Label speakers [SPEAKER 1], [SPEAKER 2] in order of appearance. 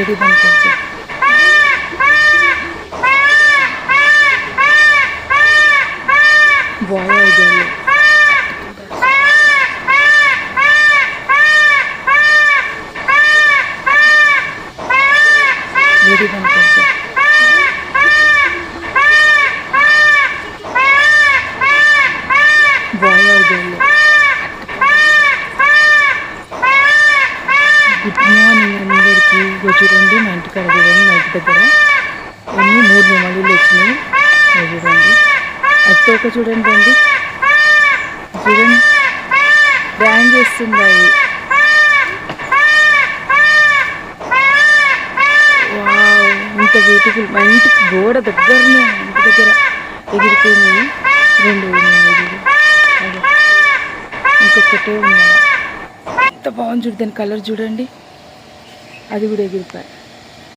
[SPEAKER 1] Ready बंद कर दो। बॉय और गर्ल रेडी बंद कर दो। बॉय और गर्ल గుడ్ మార్నింగ్ అందరికీ. ఇగో చూడండి మా ఇంటికాడ చూడండి, మా ఇంటి దగ్గర ఎన్ని 3 నెమళ్ళు వచ్చినాయి. చూడండి అది తోక చూడండి అండి, చూడండి డ్యాన్స్ చేస్తుంది అది. వావ్, ఇంత బ్యూటిఫుల్. మా ఇంటికి గోడ దగ్గరనే, ఇంటి దగ్గర ఎగిరిపోయినాయి 2 ఇంకొకటే ఉన్నాయి. ఎంత బాగుంది చూడు, దాని కలర్ చూడండి, అది కూడా ఎగిరిపోయి.